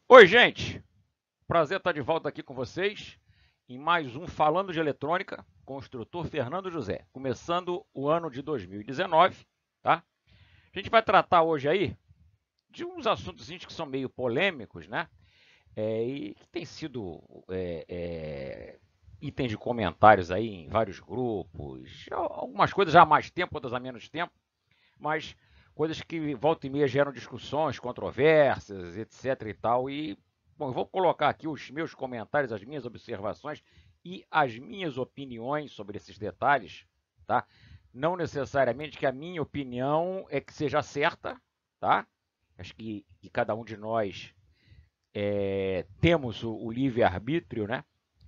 Oi, gente! Prazer estar de volta aqui com vocês em mais um Falando de Eletrônica com o instrutor Fernando José, começando o ano de 2019, tá? A gente vai tratar hoje aí de uns assuntos que são meio polêmicos, né? E que tem sido itens de comentários aí em vários grupos, algumas coisas já há mais tempo, outras há menos tempo, mas coisas que volta e meia geram discussões, controvérsias, etc e tal. E, bom, eu vou colocar aqui os meus comentários, as minhas observações e as minhas opiniões sobre esses detalhes, tá? Não necessariamente que a minha opinião é que seja certa, tá? Acho que cada um de nós temos o livre-arbítrio, né?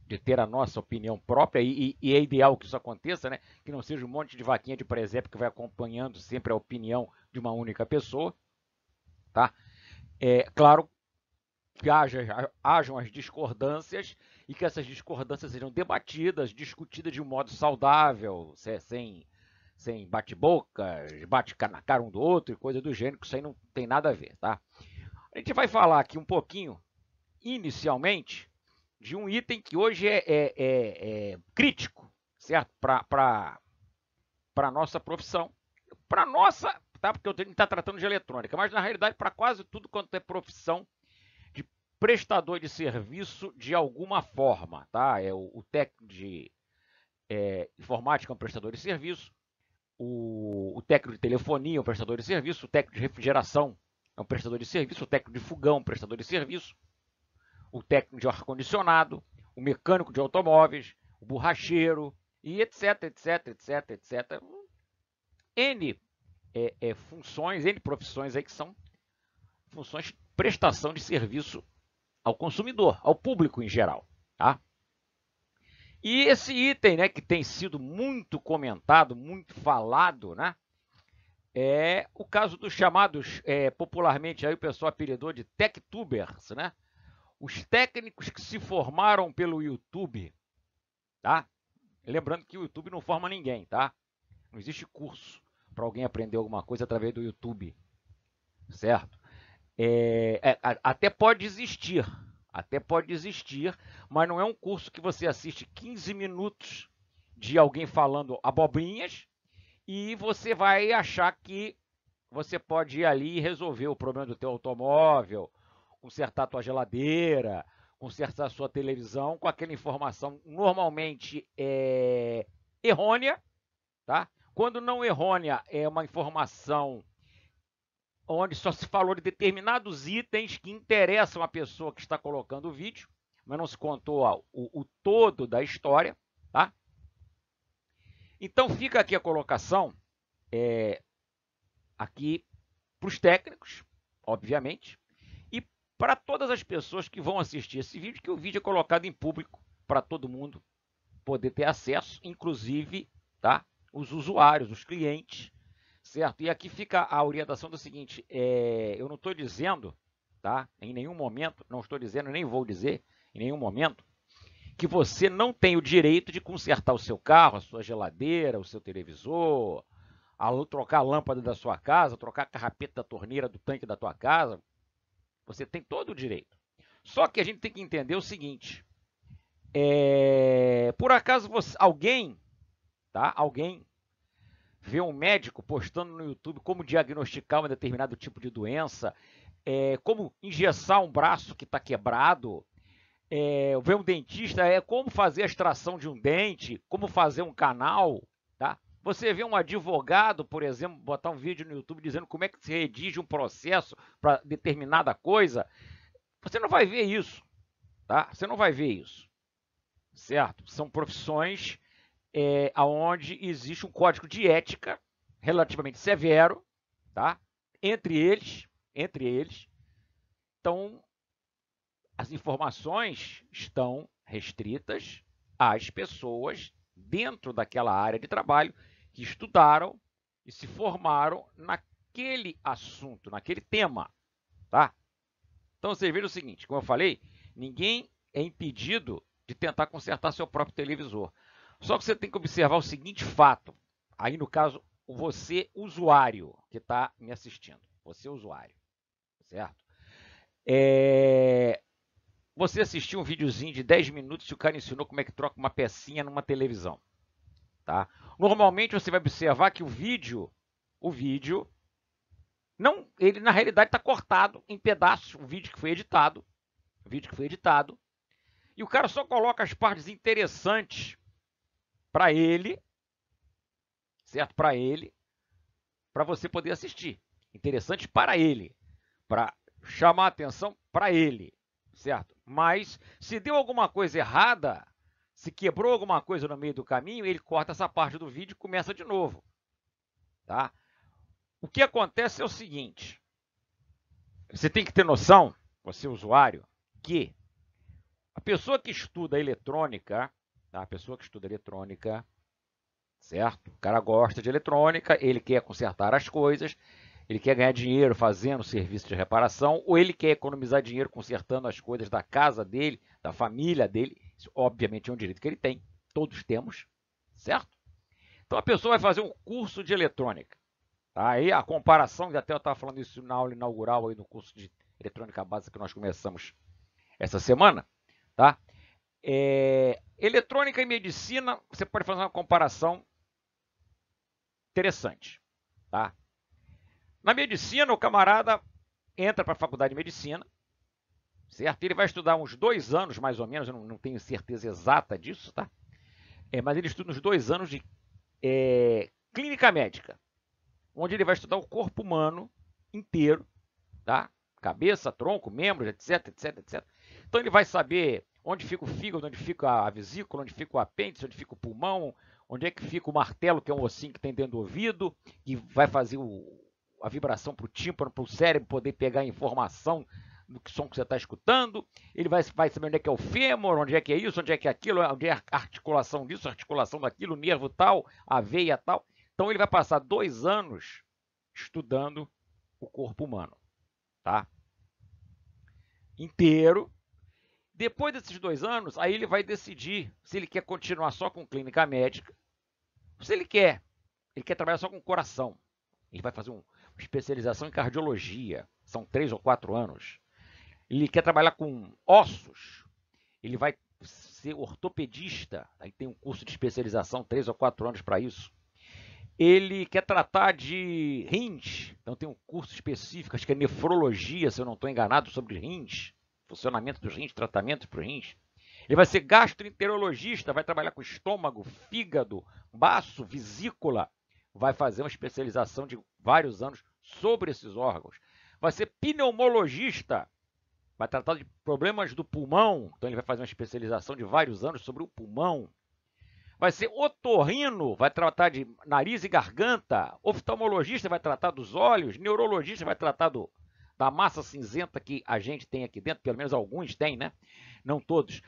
De ter a nossa opinião própria, e é ideal que isso aconteça, né? Que não seja um monte de vaquinha de presépio que vai acompanhando sempre a opinião de uma única pessoa, tá? Claro que hajam as discordâncias e que essas discordâncias sejam debatidas, discutidas de um modo saudável, sem bate-boca, bate na cara um do outro e coisa do gênero, que isso aí não tem nada a ver, tá? A gente vai falar aqui um pouquinho, inicialmente, de um item que hoje é crítico, certo? Para a nossa profissão. Para nossa, tá? Porque a gente está tratando de eletrônica, mas na realidade para quase tudo quanto é profissão de prestador de serviço de alguma forma, tá? O técnico de informática é um prestador de serviço, o técnico de telefonia é um prestador de serviço, o técnico de refrigeração é um prestador de serviço, o técnico de fogão é um prestador de serviço, o técnico de ar-condicionado, o mecânico de automóveis, o borracheiro, e etc, etc, etc, etc. N funções, N profissões aí que são funções de prestação de serviço ao consumidor, ao público em geral. Tá? E esse item, né, que tem sido muito comentado, muito falado, né, é o caso dos chamados, popularmente aí o pessoal apelidou de techtubers, né? Os técnicos que se formaram pelo YouTube, tá? Lembrando que o YouTube não forma ninguém, tá? Não existe curso para alguém aprender alguma coisa através do YouTube, certo? Até pode existir, mas não é um curso que você assiste 15 minutos de alguém falando abobrinhas e você vai achar que você pode ir ali e resolver o problema do teu automóvel, consertar a tua geladeira, consertar a sua televisão com aquela informação normalmente errônea, tá? Quando não errônea, é uma informação onde só se falou de determinados itens que interessam a pessoa que está colocando o vídeo, mas não se contou o todo da história, tá? Então fica aqui a colocação aqui para os técnicos, obviamente, e para todas as pessoas que vão assistir esse vídeo, que o vídeo é colocado em público para todo mundo poder ter acesso, inclusive, tá? Os usuários, os clientes, certo? E aqui fica a orientação do seguinte: eu não estou dizendo, tá? Em nenhum momento, não estou dizendo, nem vou dizer, em nenhum momento, que você não tem o direito de consertar o seu carro, a sua geladeira, o seu televisor, trocar a lâmpada da sua casa, trocar a carrapeta da torneira do tanque da tua casa. Você tem todo o direito. Só que a gente tem que entender o seguinte: por acaso alguém, tá? Alguém vê um médico postando no YouTube como diagnosticar um determinado tipo de doença, como engessar um braço que está quebrado, ver um dentista, como fazer a extração de um dente, como fazer um canal, tá? Você vê um advogado, por exemplo, botar um vídeo no YouTube dizendo como é que se redige um processo para determinada coisa, você não vai ver isso, tá? Você não vai ver isso, certo? São profissões onde existe um código de ética relativamente severo, tá? Entre eles, então as informações estão restritas às pessoas dentro daquela área de trabalho que estudaram e se formaram naquele assunto, naquele tema, tá? Então você veja o seguinte, como eu falei, ninguém é impedido de tentar consertar seu próprio televisor. Só que você tem que observar o seguinte fato, aí no caso, você usuário que está me assistindo, você usuário, certo? Você assistiu um videozinho de 10 minutos e o cara ensinou como é que troca uma pecinha numa televisão. Tá? Normalmente você vai observar que o vídeo, não, ele na realidade está cortado em pedaços, o vídeo que foi editado, e o cara só coloca as partes interessantes para ele, certo? Para você poder assistir. Interessantes para ele, para chamar a atenção para ele, certo? Mas se deu alguma coisa errada, se quebrou alguma coisa no meio do caminho, ele corta essa parte do vídeo e começa de novo, tá? O que acontece é o seguinte, você tem que ter noção, você usuário, que a pessoa que estuda eletrônica, tá? A pessoa que estuda eletrônica, certo? O cara gosta de eletrônica, ele quer consertar as coisas, ele quer ganhar dinheiro fazendo serviço de reparação, ou ele quer economizar dinheiro consertando as coisas da casa dele, da família dele. Isso, obviamente, é um direito que ele tem, todos temos, certo? Então a pessoa vai fazer um curso de eletrônica. Tá? Aí a comparação, até eu estava falando isso na aula inaugural aí no curso de eletrônica básica que nós começamos essa semana, tá? Eletrônica e medicina, você pode fazer uma comparação interessante, tá? Na medicina, o camarada entra para a faculdade de medicina, certo? Ele vai estudar uns 2 anos, mais ou menos, eu não tenho certeza exata disso, tá? Mas ele estuda uns 2 anos de clínica médica, onde ele vai estudar o corpo humano inteiro, tá? Cabeça, tronco, membros, etc, etc, etc. Então ele vai saber onde fica o fígado, onde fica a vesícula, onde fica o apêndice, onde fica o pulmão, onde é que fica o martelo, que é um ossinho que tem dentro do ouvido, que vai fazer a vibração para o tímpano, para o cérebro poder pegar a informação do som que você está escutando. Ele vai saber onde é que é o fêmur, onde é que é isso, onde é que é aquilo, onde é a articulação disso, a articulação daquilo, o nervo tal, a veia tal. Então ele vai passar 2 anos estudando o corpo humano, tá? Inteiro. Depois desses 2 anos, aí ele vai decidir se ele quer continuar só com clínica médica, se ele quer trabalhar só com coração. Ele vai fazer uma especialização em cardiologia, são 3 ou 4 anos. Ele quer trabalhar com ossos, ele vai ser ortopedista, aí tem um curso de especialização, 3 ou 4 anos para isso. Ele quer tratar de rins, então tem um curso específico, acho que é nefrologia, se eu não estou enganado, sobre rins, funcionamento dos rins, tratamento para os rins. Ele vai ser gastroenterologista, vai trabalhar com estômago, fígado, baço, vesícula, vai fazer uma especialização de vários anos sobre esses órgãos. Vai ser pneumologista, vai tratar de problemas do pulmão, então ele vai fazer uma especialização de vários anos sobre o pulmão. Vai ser otorrino, vai tratar de nariz e garganta. Oftalmologista vai tratar dos olhos. Neurologista vai tratar da massa cinzenta que a gente tem aqui dentro. Pelo menos alguns têm, né? Não todos.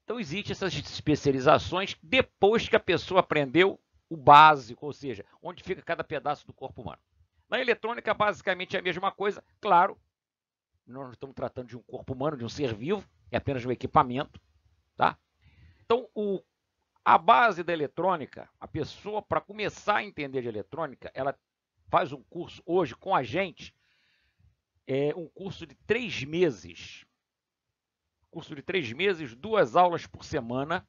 Então, existem essas especializações depois que a pessoa aprendeu o básico, ou seja, onde fica cada pedaço do corpo humano. Na eletrônica, basicamente é a mesma coisa. Claro, nós não estamos tratando de um corpo humano, de um ser vivo, é apenas um equipamento. Tá? Então, a base da eletrônica, a pessoa, para começar a entender de eletrônica, ela faz um curso hoje com a gente, um curso de 3 meses. Curso de 3 meses, 2 aulas por semana,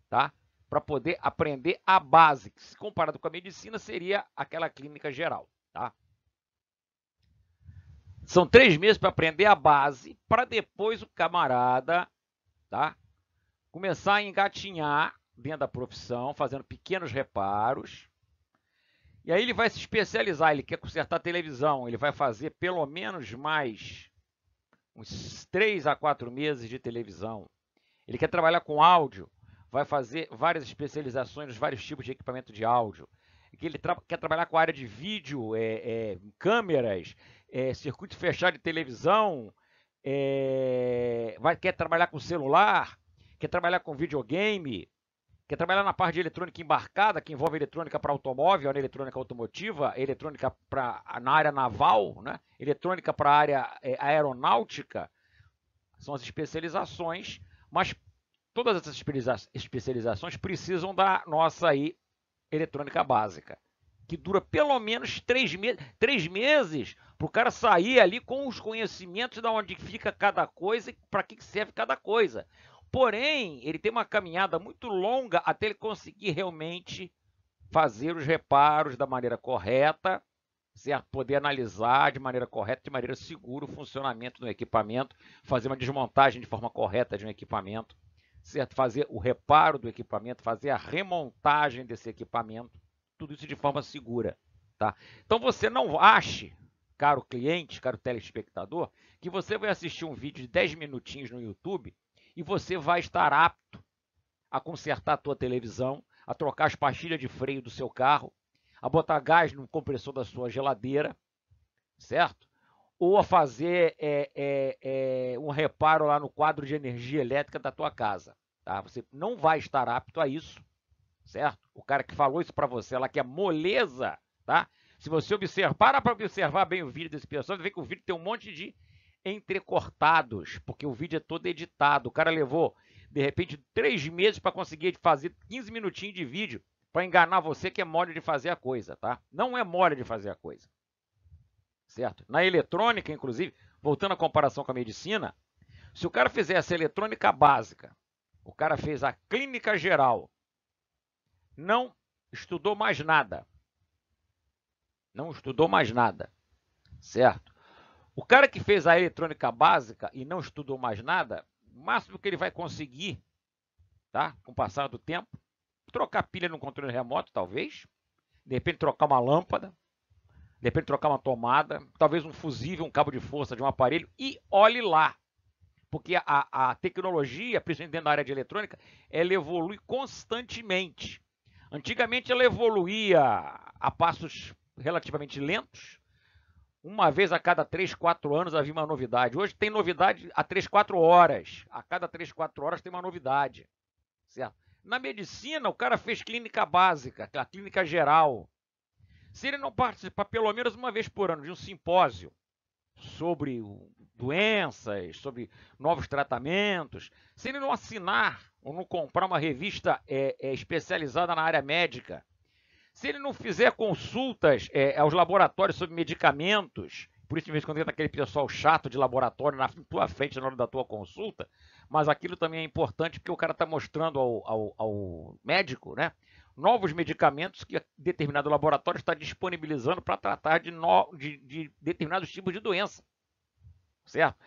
tá? Para poder aprender a base, que se comparado com a medicina, seria aquela clínica geral. Tá? São 3 meses para aprender a base, para depois o camarada, tá? Começar a engatinhar dentro da profissão, fazendo pequenos reparos. E aí ele vai se especializar, ele quer consertar televisão, ele vai fazer pelo menos mais uns 3 a 4 meses de televisão. Ele quer trabalhar com áudio, vai fazer várias especializações nos vários tipos de equipamento de áudio. Ele quer trabalhar com a área de vídeo, câmeras, circuito fechado de televisão, quer trabalhar com celular, quer trabalhar com videogame, quer trabalhar na parte de eletrônica embarcada, que envolve eletrônica para automóvel, eletrônica automotiva, eletrônica na área naval, né? Eletrônica para a área aeronáutica, são as especializações, mas todas essas especializações precisam da nossa eletrônica básica, que dura pelo menos 3 meses para o cara sair ali com os conhecimentos de onde fica cada coisa e para que serve cada coisa. Porém, ele tem uma caminhada muito longa até ele conseguir realmente fazer os reparos da maneira correta, certo? Poder analisar de maneira correta, de maneira segura o funcionamento do equipamento, fazer uma desmontagem de forma correta de um equipamento, certo? Fazer o reparo do equipamento, fazer a remontagem desse equipamento, tudo isso de forma segura, tá? Então você não ache, caro cliente, caro telespectador, que você vai assistir um vídeo de 10 minutinhos no YouTube e você vai estar apto a consertar a tua televisão, a trocar as pastilhas de freio do seu carro, a botar gás no compressor da sua geladeira, certo? Ou a fazer um reparo lá no quadro de energia elétrica da tua casa, tá? Você não vai estar apto a isso, certo? O cara que falou isso para você, ela quer moleza, tá? Se você observar, para observar bem o vídeo desse pessoal, você vê que o vídeo tem um monte de entrecortados, porque o vídeo é todo editado. O cara levou, de repente, 3 meses para conseguir fazer 15 minutinhos de vídeo para enganar você que é mole de fazer a coisa, tá? Não é mole de fazer a coisa, certo? Na eletrônica, inclusive, voltando à comparação com a medicina, se o cara fizesse a eletrônica básica, o cara fez a clínica geral, não estudou mais nada. Não estudou mais nada, certo? O cara que fez a eletrônica básica e não estudou mais nada, o máximo que ele vai conseguir, tá? Com o passar do tempo, trocar pilha no controle remoto, talvez. De repente trocar uma lâmpada. De repente trocar uma tomada. Talvez um fusível, um cabo de força de um aparelho. E olhe lá. Porque a tecnologia, principalmente dentro da área de eletrônica, ela evolui constantemente. Antigamente ela evoluía a passos relativamente lentos. Uma vez a cada 3, 4 anos havia uma novidade. Hoje tem novidade a 3, 4 horas. A cada 3, 4 horas tem uma novidade, certo? Na medicina, o cara fez clínica básica, a clínica geral. Se ele não participar pelo menos uma vez por ano de um simpósio sobre doenças, sobre novos tratamentos, se ele não assinar ou não comprar uma revista especializada na área médica, se ele não fizer consultas aos laboratórios sobre medicamentos, por isso de vez em quando entra aquele pessoal chato de laboratório na tua frente na hora da tua consulta, mas aquilo também é importante porque o cara está mostrando ao médico, né, novos medicamentos que determinado laboratório está disponibilizando para tratar de determinados tipos de doença, certo?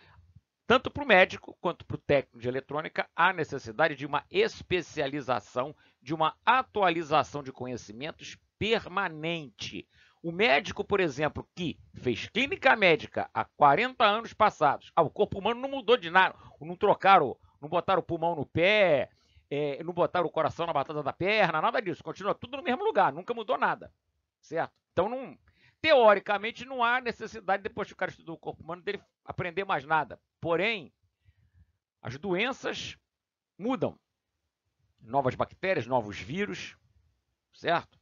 Tanto para o médico quanto para o técnico de eletrônica, há necessidade de uma especialização, de uma atualização de conhecimentos permanente. O médico, por exemplo, que fez clínica médica há 40 anos passados, o corpo humano não mudou de nada, não trocaram, não botaram o pulmão no pé, não botaram o coração na batata da perna, nada disso, continua tudo no mesmo lugar, nunca mudou nada, certo? Então, teoricamente, não há necessidade, depois que o cara estudou o corpo humano, dele aprender mais nada. Porém, as doenças mudam. Novas bactérias, novos vírus, certo?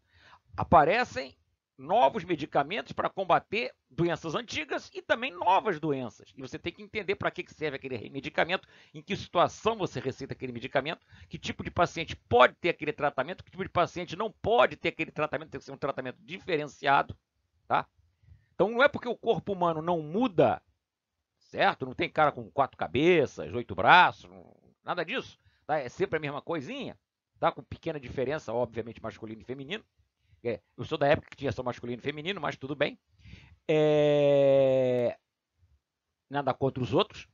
Aparecem novos medicamentos para combater doenças antigas e também novas doenças. E você tem que entender para que serve aquele medicamento, em que situação você receita aquele medicamento, que tipo de paciente pode ter aquele tratamento, que tipo de paciente não pode ter aquele tratamento, tem que ser um tratamento diferenciado, tá? Então não é porque o corpo humano não muda, certo? Não tem cara com 4 cabeças, 8 braços, nada disso, tá? É sempre a mesma coisinha, tá? Com pequena diferença, obviamente, masculino e feminino. Eu sou da época que tinha só masculino e feminino, mas tudo bem. Nada contra os outros.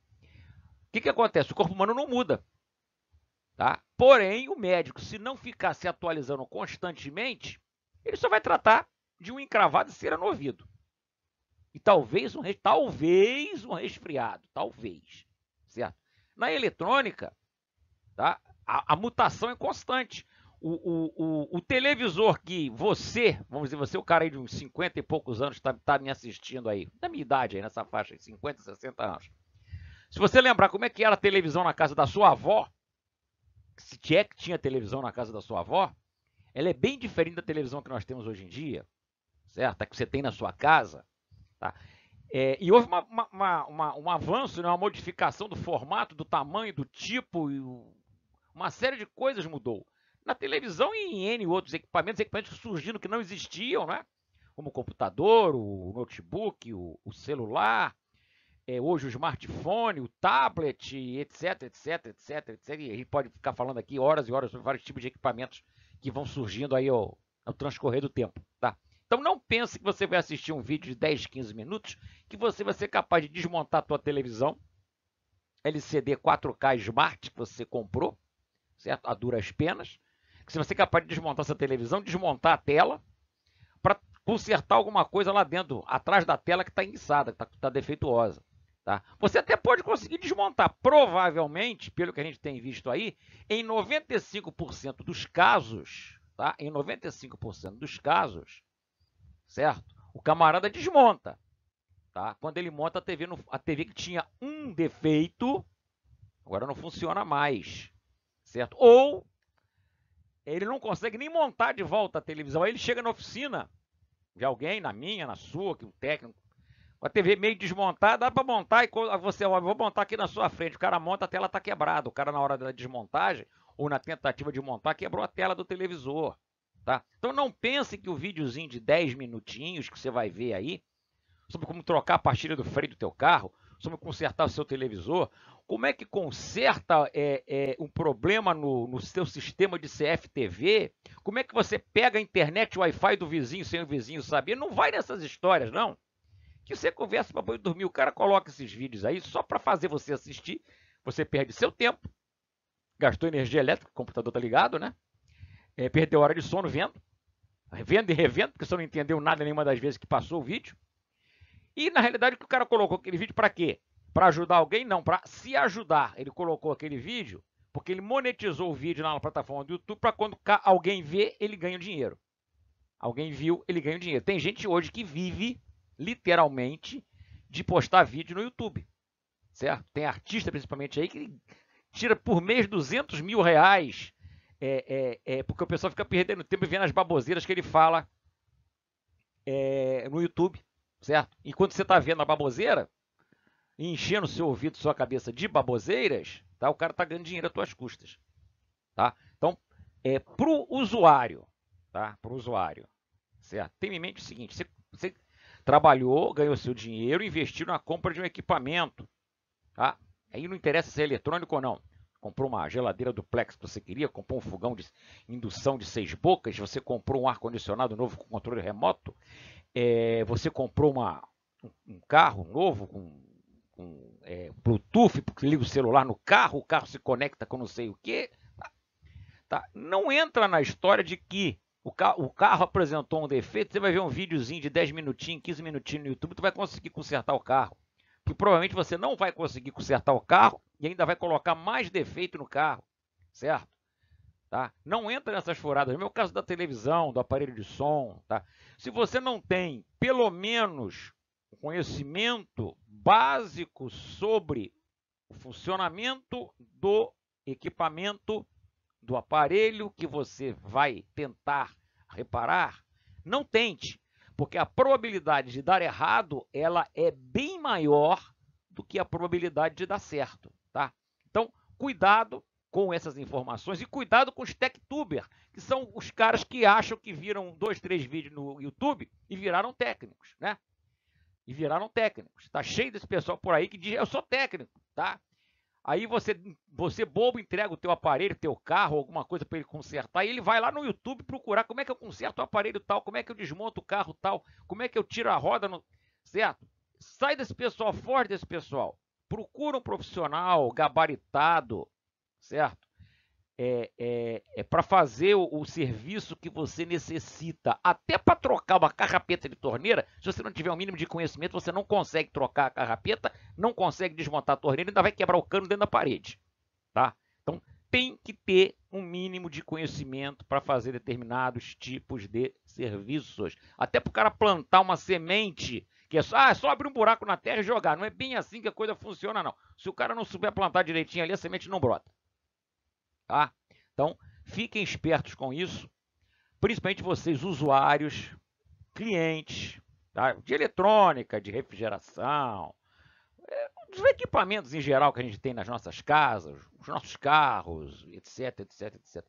O que acontece? O corpo humano não muda, tá? Porém, o médico, se não ficar se atualizando constantemente, ele só vai tratar de um encravado de cera no ouvido. E talvez um resfriado, talvez, certo? Na eletrônica, tá? A mutação é constante. O televisor que você, vamos dizer, você é o cara aí de uns 50 e poucos anos, está me assistindo aí, da minha idade aí, nessa faixa de 50, 60 anos. Se você lembrar como é que era a televisão na casa da sua avó, se é que tinha televisão na casa da sua avó, ela é bem diferente da televisão que nós temos hoje em dia, certo? A que você tem na sua casa, tá? E houve um avanço, né, uma modificação do formato, do tamanho, do tipo, uma série de coisas mudou. Na televisão e em N outros equipamentos surgindo que não existiam, né? como o computador, o notebook, o celular, hoje o smartphone, o tablet, etc, etc, etc, etc. E a gente pode ficar falando aqui horas e horas sobre vários tipos de equipamentos que vão surgindo aí ao transcorrer do tempo, tá? Então não pense que você vai assistir um vídeo de 10, 15 minutos, que você vai ser capaz de desmontar a tua televisão, LCD 4K Smart que você comprou, certo? A duras penas, que você vai ser capaz de desmontar essa televisão, desmontar a tela, para consertar alguma coisa lá dentro, atrás da tela que está enguiçada, que está defeituosa. Tá? Você até pode conseguir desmontar, provavelmente, pelo que a gente tem visto aí, em 95% dos casos, tá? Em 95% dos casos, certo? O camarada desmonta, tá? Quando ele monta a TV que tinha um defeito, agora não funciona mais, certo? Ou ele não consegue nem montar de volta a televisão, aí ele chega na oficina de alguém, na minha, na sua, que o técnico, com a TV meio desmontada, dá para montar e você, ó, vou montar aqui na sua frente, o cara monta, a tela está quebrada, o cara na hora da desmontagem, ou na tentativa de montar, quebrou a tela do televisor, tá? Então não pense que o videozinho de 10 minutinhos que você vai ver aí, sobre como trocar a pastilha do freio do teu carro, sobre consertar o seu televisor, como é que conserta um problema no seu sistema de CFTV, como é que você pega a internet, o Wi-Fi do vizinho sem o vizinho saber, não vai nessas histórias, não. Que você conversa para dormir, o cara coloca esses vídeos aí só para fazer você assistir, você perde seu tempo, gastou energia elétrica, o computador tá ligado, né? Perdeu hora de sono vendo e revendo, porque você não entendeu nada nenhuma das vezes que passou o vídeo. E na realidade o que o cara colocou aquele vídeo para quê? Para ajudar alguém? Não, para se ajudar. Ele colocou aquele vídeo porque ele monetizou o vídeo na plataforma do YouTube para quando alguém vê, ele ganha dinheiro. Alguém viu, ele ganha dinheiro. Tem gente hoje que vive, literalmente, de postar vídeo no YouTube, certo? Tem artista, principalmente, aí que tira por mês 200 mil reais, porque o pessoal fica perdendo tempo e vendo as baboseiras que ele fala no YouTube, certo? Enquanto você está vendo a baboseira, e enchendo seu ouvido, sua cabeça de baboseiras, tá? O cara está ganhando dinheiro às tuas custas, tá? Então, para o usuário, tá? Para o usuário, certo? Tenha em mente o seguinte: você trabalhou, ganhou seu dinheiro, investiu na compra de um equipamento, tá? Aí não interessa se é eletrônico ou não. Comprou uma geladeira duplex que você queria, comprou um fogão de indução de 6 bocas, você comprou um ar-condicionado novo com controle remoto, você comprou um carro novo com Bluetooth, porque liga o celular no carro, o carro se conecta com não sei o que. Tá? Não entra na história de que o carro apresentou um defeito, você vai ver um videozinho de 10 minutinhos, 15 minutinhos no YouTube, tu vai conseguir consertar o carro. Porque provavelmente você não vai conseguir consertar o carro e ainda vai colocar mais defeito no carro, certo? Tá? Não entra nessas furadas. No meu caso da televisão, do aparelho de som, tá? Se você não tem, pelo menos, conhecimento básico sobre o funcionamento do equipamento, do aparelho que você vai tentar reparar, não tente, porque a probabilidade de dar errado, ela é bem maior do que a probabilidade de dar certo, tá? Então, cuidado com essas informações e cuidado com os tech-tuber, que são os caras que acham que viram 2, 3 vídeos no YouTube e viraram técnicos, né? E viraram técnicos. Tá cheio desse pessoal por aí que diz, eu sou técnico, tá? Aí você bobo, entrega o teu aparelho, teu carro, alguma coisa para ele consertar, e ele vai lá no YouTube procurar como é que eu conserto o aparelho tal, como é que eu desmonto o carro tal, como é que eu tiro a roda, certo? Sai desse pessoal, foge desse pessoal. Procura um profissional gabaritado, certo? Para fazer o serviço que você necessita. Até para trocar uma carrapeta de torneira, se você não tiver o mínimo de conhecimento, você não consegue trocar a carrapeta, não consegue desmontar a torneira, ainda vai quebrar o cano dentro da parede. Tá? Então, tem que ter um mínimo de conhecimento para fazer determinados tipos de serviços. Até para o cara plantar uma semente, que é só abrir um buraco na terra e jogar. Não é bem assim que a coisa funciona, não. Se o cara não souber plantar direitinho ali, a semente não brota. Tá? Então, fiquem espertos com isso, principalmente vocês, usuários, clientes, tá? De eletrônica, de refrigeração, dos equipamentos em geral que a gente tem nas nossas casas, os nossos carros, etc, etc, etc.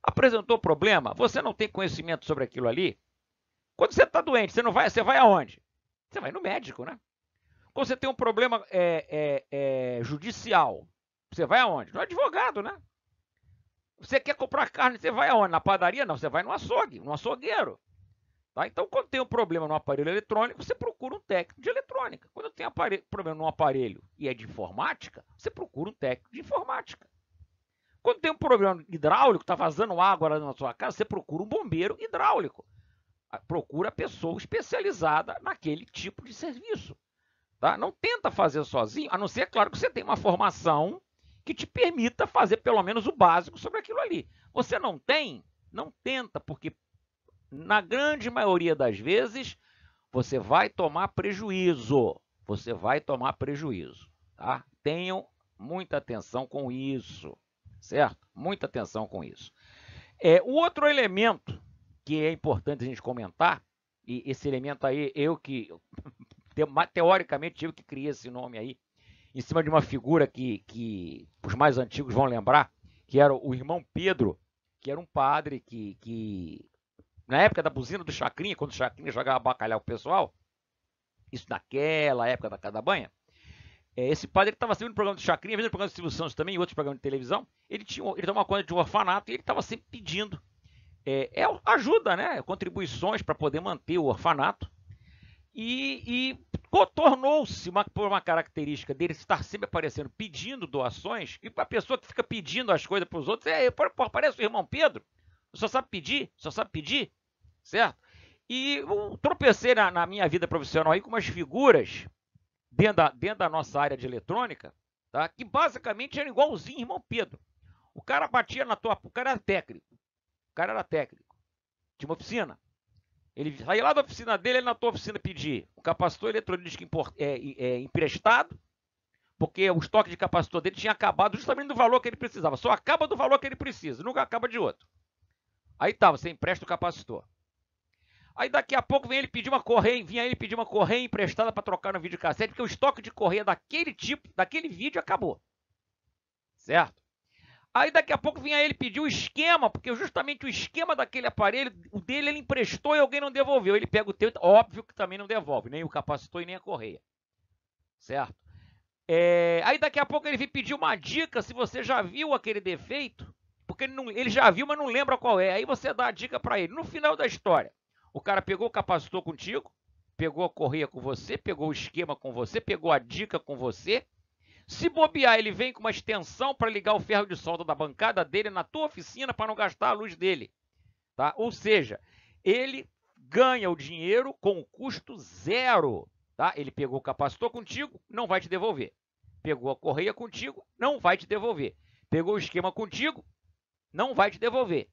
Apresentou problema, você não tem conhecimento sobre aquilo ali, Quando você está doente, você vai aonde? Você vai no médico, né? Quando você tem um problema judicial, você vai aonde? No advogado, né? Você quer comprar carne, você vai aonde? Na padaria? Não, você vai no açougue, no açougueiro. Tá? Então, quando tem um problema no aparelho eletrônico, você procura um técnico de eletrônica. Quando tem problema no aparelho e é de informática, você procura um técnico de informática. Quando tem um problema hidráulico, está vazando água na sua casa, você procura um bombeiro hidráulico. Procura a pessoa especializada naquele tipo de serviço. Tá? Não tenta fazer sozinho, a não ser, claro, que você tenha uma formação que te permita fazer pelo menos o básico sobre aquilo ali. Você não tem? Não tenta, porque na grande maioria das vezes você vai tomar prejuízo. Você vai tomar prejuízo. Tá? Tenham muita atenção com isso. Certo? Muita atenção com isso. O outro elemento que é importante a gente comentar, e esse elemento aí, eu que teoricamente tive que criar esse nome aí, em cima de uma figura que os mais antigos vão lembrar, que era o irmão Pedro, que era um padre que na época da buzina do Chacrinha, quando o Chacrinha jogava bacalhau pro pessoal, isso naquela época da Casa da Banha, esse padre estava sempre no programa do Chacrinha, às vezes no programa do Silvio Santos também, em outros programas de televisão, ele tomava conta de um orfanato e ele estava sempre pedindo ajuda, né? Contribuições para poder manter o orfanato. E tornou-se por uma característica dele estar sempre aparecendo pedindo doações, e a pessoa que fica pedindo as coisas para os outros, parece o irmão Pedro, só sabe pedir, certo? E eu tropecei na minha vida profissional aí com umas figuras dentro da nossa área de eletrônica, tá? Que basicamente eram igualzinho irmão Pedro. O cara batia na tua... O cara era técnico. Tinha uma oficina. Ele saía lá da oficina dele, ele na tua oficina pedir um capacitor eletrolítico emprestado, porque o estoque de capacitor dele tinha acabado justamente do valor que ele precisava. Só acaba do valor que ele precisa, nunca acaba de outro. Aí tá, você empresta o capacitor. Aí daqui a pouco vinha ele pedir uma correia emprestada para trocar no videocassete, porque o estoque de correia daquele tipo, daquele vídeo acabou. Certo? Aí daqui a pouco vinha ele pedir o esquema, porque justamente o esquema daquele aparelho, o dele ele emprestou e alguém não devolveu. Ele pega o teu, óbvio que também não devolve, nem o capacitor e nem a correia. Certo? Aí daqui a pouco ele vem pedir uma dica se você já viu aquele defeito, porque ele já viu, mas não lembra qual é. Aí você dá a dica para ele. No final da história, o cara pegou o capacitor contigo, pegou a correia com você, pegou o esquema com você, pegou a dica com você. Se bobear, ele vem com uma extensão para ligar o ferro de solda da bancada dele na tua oficina para não gastar a luz dele. Tá? Ou seja, ele ganha o dinheiro com custo zero. Tá? Ele pegou o capacitor contigo, não vai te devolver. Pegou a correia contigo, não vai te devolver. Pegou o esquema contigo, não vai te devolver.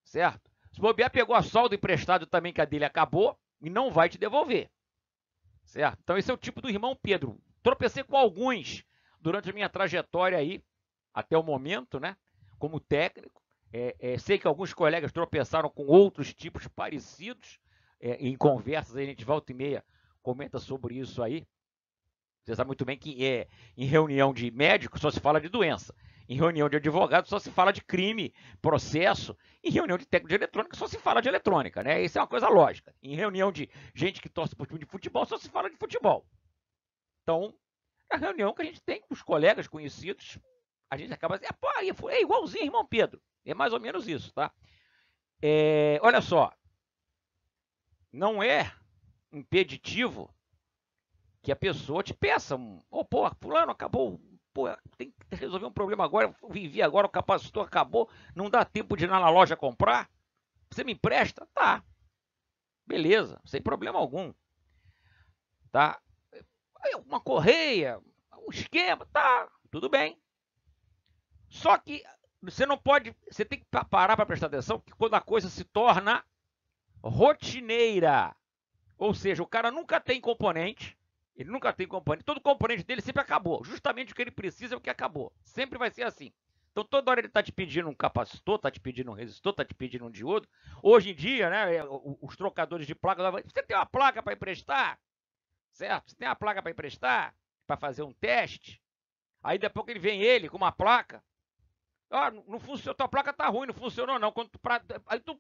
Certo? Se bobear, pegou a solda emprestada também, que a dele acabou, e não vai te devolver. Certo? Então esse é o tipo do irmão Pedro. Tropecei com alguns durante a minha trajetória aí, até o momento, né? Como técnico. Sei que alguns colegas tropeçaram com outros tipos parecidos. Em conversas, a gente volta e meia comenta sobre isso aí. Você sabe muito bem que em reunião de médico só se fala de doença. Em reunião de advogado só se fala de crime, processo. Em reunião de técnico de eletrônica só se fala de eletrônica, né? Isso é uma coisa lógica. Em reunião de gente que torce por time de futebol só se fala de futebol. Então, na reunião que a gente tem com os colegas conhecidos, a gente acaba dizendo, é igualzinho, irmão Pedro. É mais ou menos isso, tá? Olha só, não é impeditivo que a pessoa te peça, fulano, acabou, tem que resolver um problema agora, eu vivi agora, o capacitor acabou, não dá tempo de ir na loja comprar, você me empresta? Tá, beleza, sem problema algum, tá? Uma correia, um esquema, tá, tudo bem. Só que você tem que parar para prestar atenção que quando a coisa se torna rotineira, ou seja, o cara nunca tem componente, todo componente dele sempre acabou, justamente o que ele precisa é o que acabou, sempre vai ser assim. Então toda hora ele está te pedindo um capacitor, está te pedindo um resistor, está te pedindo um diodo. Hoje em dia, né, os trocadores de placa, você tem uma placa para emprestar? Certo? Você tem uma placa para emprestar? Para fazer um teste? Aí depois que ele vem com uma placa, não funcionou, tua placa tá ruim, não funcionou não. Aí tu,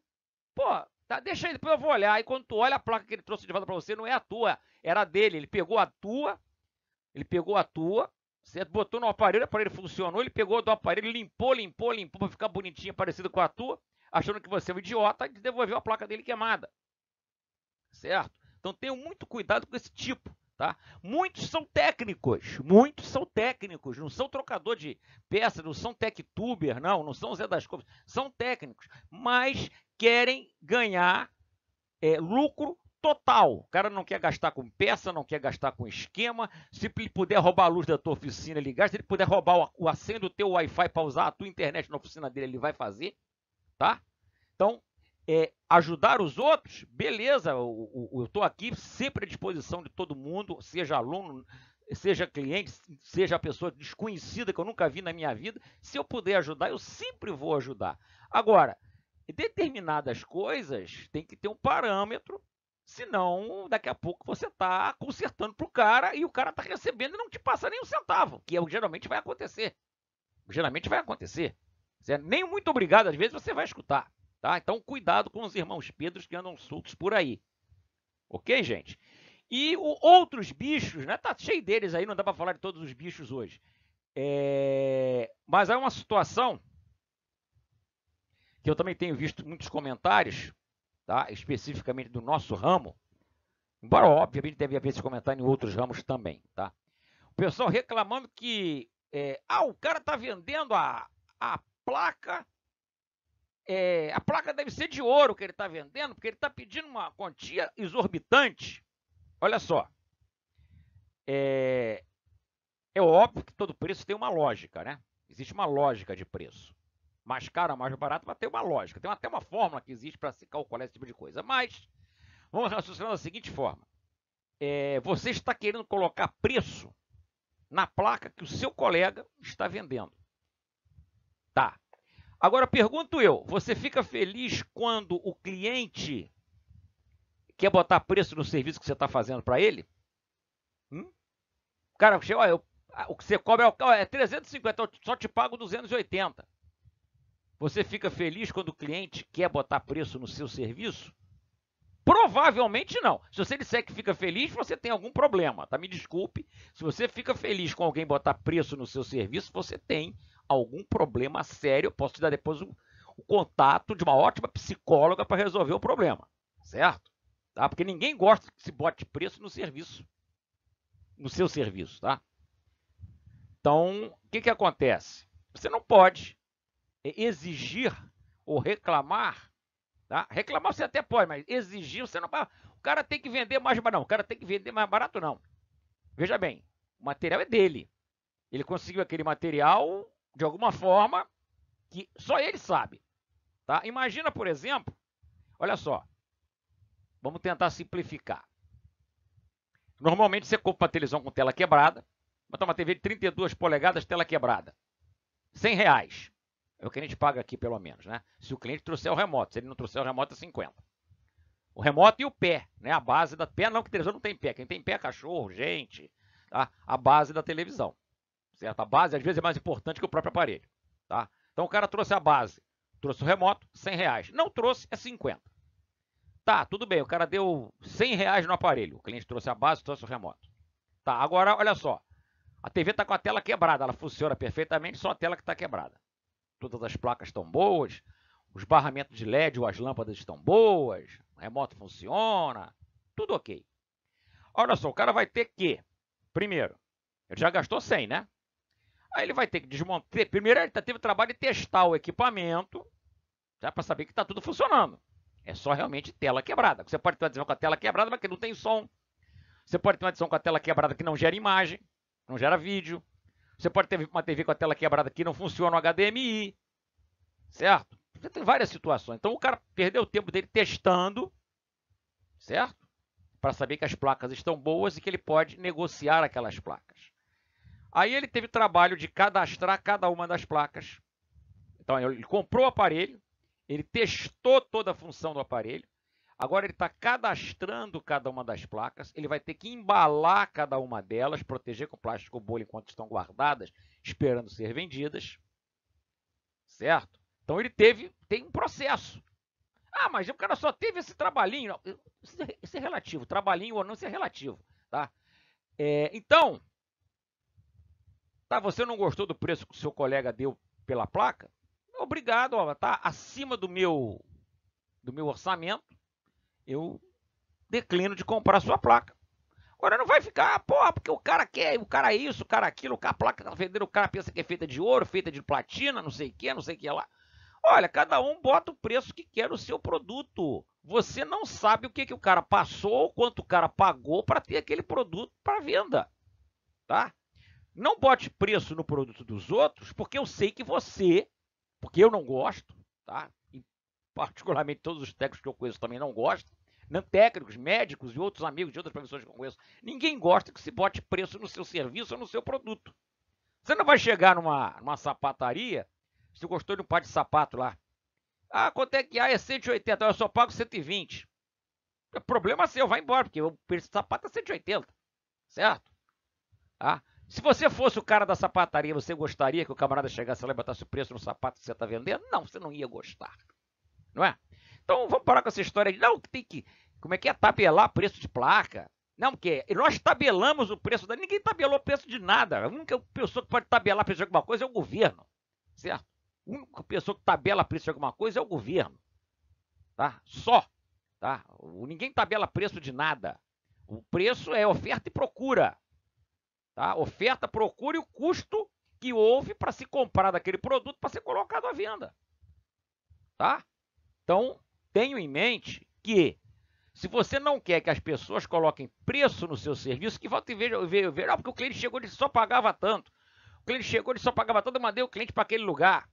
Tá, deixa aí, depois eu vou olhar. Aí quando tu olha a placa que ele trouxe de volta para você, não é a tua, era a dele. Ele pegou a tua, você botou no aparelho, o aparelho funcionou, ele pegou do aparelho, limpou para ficar bonitinha, parecido com a tua, achando que você é um idiota, e devolveu a placa dele queimada. Certo? Então tenham muito cuidado com esse tipo, tá? Muitos são técnicos, não são trocador de peça, não são tech-tuber, não são Zé das Couves, são técnicos, mas querem ganhar lucro total. O cara não quer gastar com peça, não quer gastar com esquema. Se ele puder roubar a luz da tua oficina, ele gasta. Se ele puder roubar o aceno do teu Wi-Fi para usar a tua internet na oficina dele, ele vai fazer, tá? Então, ajudar os outros, beleza, eu estou aqui sempre à disposição de todo mundo, seja aluno, seja cliente, seja pessoa desconhecida que eu nunca vi na minha vida. Se eu puder ajudar, eu sempre vou ajudar. Agora, determinadas coisas tem que ter um parâmetro, senão daqui a pouco você está consertando para o cara e o cara está recebendo e não te passa nem um centavo, que geralmente vai acontecer. Geralmente vai acontecer. Nem muito obrigado, às vezes você vai escutar. Tá? Então, cuidado com os irmãos Pedros que andam soltos por aí. Ok, gente? E outros bichos, né? Tá cheio deles aí, não dá para falar de todos os bichos hoje. Mas é uma situação que eu também tenho visto muitos comentários, tá? Especificamente do nosso ramo, embora, obviamente, deve haver esse comentário em outros ramos também. Tá? O pessoal reclamando que o cara tá vendendo a placa. A placa deve ser de ouro que ele está vendendo, porque ele está pedindo uma quantia exorbitante. Olha só. É óbvio que todo preço tem uma lógica, né? Existe uma lógica de preço. Mais caro, mais barato, vai ter uma lógica. Tem até uma fórmula que existe para se calcular esse tipo de coisa. Mas, vamos raciocinar da seguinte forma. Você está querendo colocar preço na placa que o seu colega está vendendo. Tá. Agora, pergunto eu, você fica feliz quando o cliente quer botar preço no serviço que você está fazendo para ele? O cara chega, o que você cobra é 350, eu só te pago 280. Você fica feliz quando o cliente quer botar preço no seu serviço? Provavelmente não. Se você disser que fica feliz, você tem algum problema, tá? Me desculpe. Se você fica feliz com alguém botar preço no seu serviço, você tem algum problema sério. Eu posso te dar depois o contato de uma ótima psicóloga para resolver o problema, certo? Tá? Porque ninguém gosta que se bote preço no serviço, no seu serviço, tá? Então, o que acontece? Você não pode exigir ou reclamar, tá? Reclamar você até pode, mas exigir você não pode. O cara tem que vender mais barato, não. O cara tem que vender mais barato, não. Veja bem, o material é dele. Ele conseguiu aquele material de alguma forma que só ele sabe, tá? Imagina, por exemplo, olha só, vamos tentar simplificar. Normalmente você compra uma televisão com tela quebrada, botar uma TV de 32 polegadas, tela quebrada, R$100. É o que a gente paga aqui, pelo menos, né? Se o cliente trouxer o remoto. Se ele não trouxer o remoto, é 50. O remoto e o pé, né? A base da pé, não, que televisão não tem pé. Quem tem pé é cachorro, gente, tá? A base da televisão, certo? A base, às vezes, é mais importante que o próprio aparelho, tá? Então, o cara trouxe a base, trouxe o remoto, R$100. Não trouxe, é 50. Tá, tudo bem, o cara deu R$100 no aparelho. O cliente trouxe a base, trouxe o remoto. Tá, agora, olha só. A TV está com a tela quebrada, ela funciona perfeitamente, só a tela que está quebrada. Todas as placas estão boas, os barramentos de LED ou as lâmpadas estão boas, o remoto funciona, tudo ok. Olha só, o cara vai ter que, primeiro, ele já gastou 100, né? Aí ele vai ter que desmontar, primeiro ele teve o trabalho de testar o equipamento, já para saber que está tudo funcionando. É só realmente tela quebrada. Você pode ter uma televisão com a tela quebrada, mas que não tem som. Você pode ter uma televisão com a tela quebrada que não gera imagem, não gera vídeo. Você pode ter uma TV com a tela quebrada que não funciona o HDMI, certo? Você tem várias situações. Então o cara perdeu o tempo dele testando, certo? Para saber que as placas estão boas e que ele pode negociar aquelas placas. Aí ele teve o trabalho de cadastrar cada uma das placas. Então ele comprou o aparelho, ele testou toda a função do aparelho. Agora ele está cadastrando cada uma das placas, ele vai ter que embalar cada uma delas, proteger com plástico bolha enquanto estão guardadas, esperando ser vendidas, certo? Então ele tem um processo. Ah, mas o cara só teve esse trabalhinho. Não, isso é relativo. Trabalhinho ou não, isso é relativo. Tá? Então, tá, você não gostou do preço que o seu colega deu pela placa? Obrigado, ó, tá acima do meu orçamento, eu declino de comprar a sua placa. Agora não vai ficar, porra, porque o cara quer, o cara isso, o cara aquilo, a placa tá vendendo, o cara pensa que é feita de ouro, feita de platina, não sei o que lá. Olha, cada um bota o preço que quer no seu produto. Você não sabe o que o cara passou, quanto o cara pagou para ter aquele produto para venda, tá? Não bote preço no produto dos outros, porque eu sei que você, porque eu não gosto, tá? E particularmente todos os técnicos que eu conheço também não gostam, não, técnicos, médicos e outros amigos de outras profissões que eu conheço, ninguém gosta que se bote preço no seu serviço ou no seu produto. Você não vai chegar numa sapataria, se gostou de um par de sapato lá, ah, quanto é que é 180, eu só pago 120. É problema seu, vai embora, porque o preço do sapato é 180, certo? Ah, se você fosse o cara da sapataria, você gostaria que o camarada chegasse lá e botasse o preço no sapato que você está vendendo? Não, você não ia gostar, não é? Então vamos parar com essa história de não, tem que, como é que é, tabelar preço de placa? Não, porque nós tabelamos o preço da. Ninguém tabelou o preço de nada. A única pessoa que pode tabelar preço de alguma coisa é o governo, certo? A única pessoa que tabela preço de alguma coisa é o governo, tá? Só, tá? Ninguém tabela preço de nada. O preço é oferta e procura, tá? Oferta, procura e o custo que houve para se comprar daquele produto para ser colocado à venda, tá? Então, tenho em mente que se você não quer que as pessoas coloquem preço no seu serviço, que volta e veja, porque o cliente chegou e só pagava tanto. O cliente chegou e só pagava tanto, eu mandei o cliente para aquele lugar.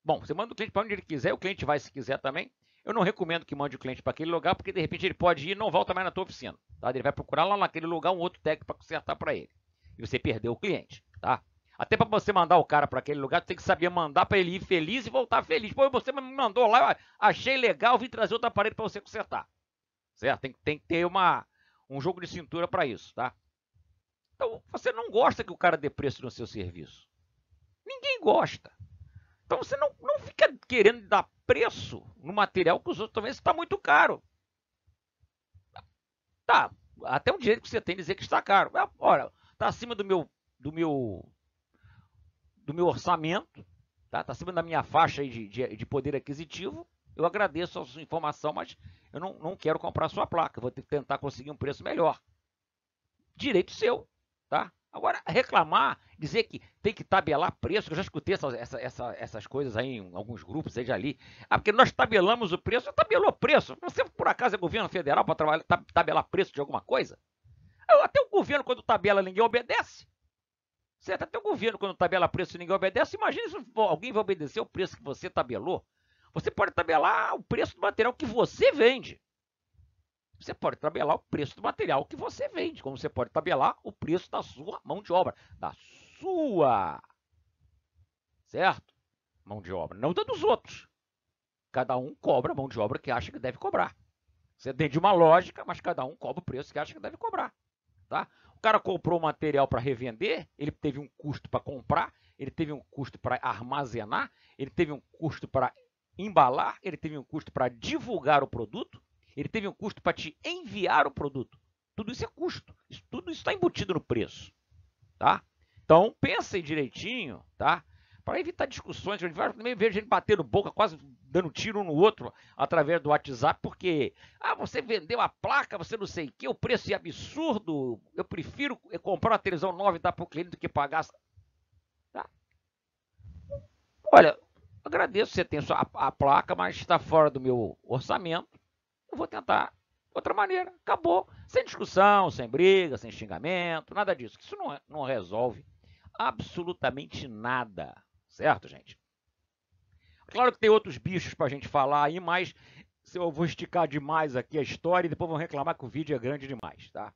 Bom, você manda o cliente para onde ele quiser, o cliente vai se quiser também. Eu não recomendo que mande o cliente para aquele lugar, porque de repente ele pode ir e não volta mais na tua oficina. Tá? Ele vai procurar lá naquele lugar um outro técnico para consertar para ele. E você perdeu o cliente, tá? Até para você mandar o cara para aquele lugar, tu tem que saber mandar para ele ir feliz e voltar feliz. Pô, você me mandou lá, achei legal, vim trazer outro aparelho para você consertar. Certo? Tem que ter um jogo de cintura para isso, tá? Então, você não gosta que o cara dê preço no seu serviço. Ninguém gosta. Então, você não fica querendo dar preço no material que os outros também está muito caro. Tá, até um direito que você tem de dizer que está caro. Olha, está acima do meu orçamento, tá? Está acima da minha faixa aí de poder aquisitivo. Eu agradeço a sua informação, mas eu não quero comprar a sua placa. Eu vou tentar conseguir um preço melhor. Direito seu, tá? Agora, reclamar, dizer que tem que tabelar preço, que eu já escutei essas coisas aí em alguns grupos, seja ali. Ah, porque nós tabelamos o preço, tabelou preço. Você, por acaso, é governo federal para tabelar preço de alguma coisa? Até o governo, quando tabela, ninguém obedece. Certo? Até o governo, quando tabela preço, ninguém obedece. Imagina se alguém vai obedecer o preço que você tabelou. Você pode tabelar o preço do material que você vende. Você pode tabelar o preço do material que você vende, como você pode tabelar o preço da sua mão de obra, da sua, certo? Mão de obra, não da dos outros. Cada um cobra a mão de obra que acha que deve cobrar. Você tem de uma lógica, mas cada um cobra o preço que acha que deve cobrar, tá? O cara comprou o material para revender, ele teve um custo para comprar, ele teve um custo para armazenar, ele teve um custo para embalar, ele teve um custo para divulgar o produto, ele teve um custo para te enviar o produto. Tudo isso é custo. Tudo isso está embutido no preço, tá? Então, pensem direitinho, tá? Para evitar discussões, eu também vejo gente batendo boca, quase dando tiro um no outro através do WhatsApp, porque você vendeu a placa, você não sei o que, o preço é absurdo, eu prefiro comprar uma televisão nova e dar para o cliente do que pagar. Tá? Olha, agradeço você ter a placa, mas está fora do meu orçamento. Eu vou tentar outra maneira. Acabou. Sem discussão, sem briga, sem xingamento, nada disso. Isso não resolve absolutamente nada. Certo, gente? Claro que tem outros bichos pra gente falar aí, mas eu vou esticar demais aqui a história e depois vão reclamar que o vídeo é grande demais, tá?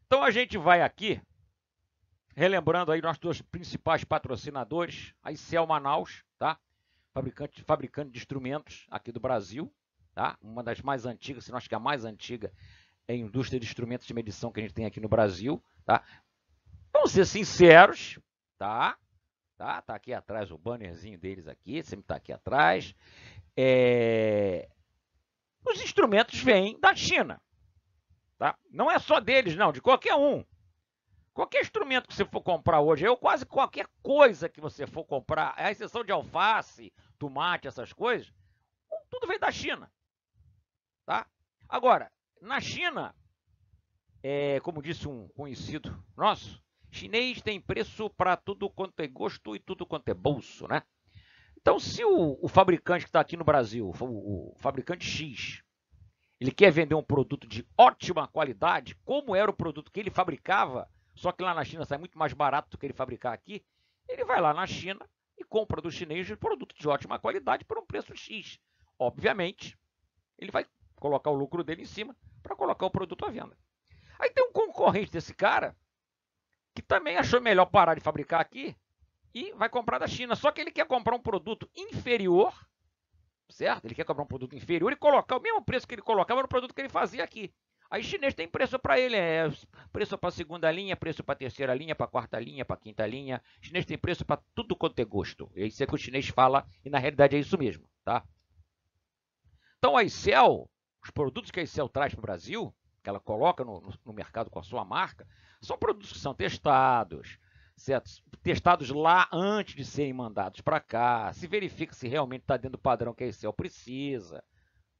Então a gente vai aqui, relembrando aí nossos dois principais patrocinadores, a Icel Manaus, tá? Fabricante de instrumentos aqui do Brasil, tá? Uma das mais antigas, se não acho que a mais antiga é a indústria de instrumentos de medição que a gente tem aqui no Brasil, tá? Vamos ser sinceros, tá? tá? Tá aqui atrás o bannerzinho deles aqui, sempre tá aqui atrás. Os instrumentos vêm da China, tá? Não é só deles, não, de qualquer um. Qualquer instrumento que você for comprar hoje, ou quase qualquer coisa que você for comprar, à exceção de alface, tomate, essas coisas, tudo vem da China, tá? Agora, na China, como disse um conhecido nosso, chinês tem preço para tudo quanto é gosto e tudo quanto é bolso, né? Então, se o fabricante que está aqui no Brasil, o fabricante X, ele quer vender um produto de ótima qualidade, como era o produto que ele fabricava, só que lá na China sai muito mais barato do que ele fabricar aqui, ele vai lá na China e compra do chinês um produto de ótima qualidade por um preço X. Obviamente, ele vai colocar o lucro dele em cima para colocar o produto à venda. Aí tem um concorrente desse cara que também achou melhor parar de fabricar aqui e vai comprar da China. Só que ele quer comprar um produto inferior, certo? Ele quer comprar um produto inferior e colocar o mesmo preço que ele colocava no produto que ele fazia aqui. Aí o chinês tem preço para ele, preço para a segunda linha, preço para a terceira linha, para a quarta linha, para a quinta linha. O chinês tem preço para tudo quanto é gosto. É isso que o chinês fala e na realidade é isso mesmo, tá? Então a Excel, os produtos que a Excel traz para o Brasil, que ela coloca no mercado com a sua marca, são produtos que são testados, certo? Testados lá antes de serem mandados para cá, se verifica se realmente está dentro do padrão que a Excel precisa,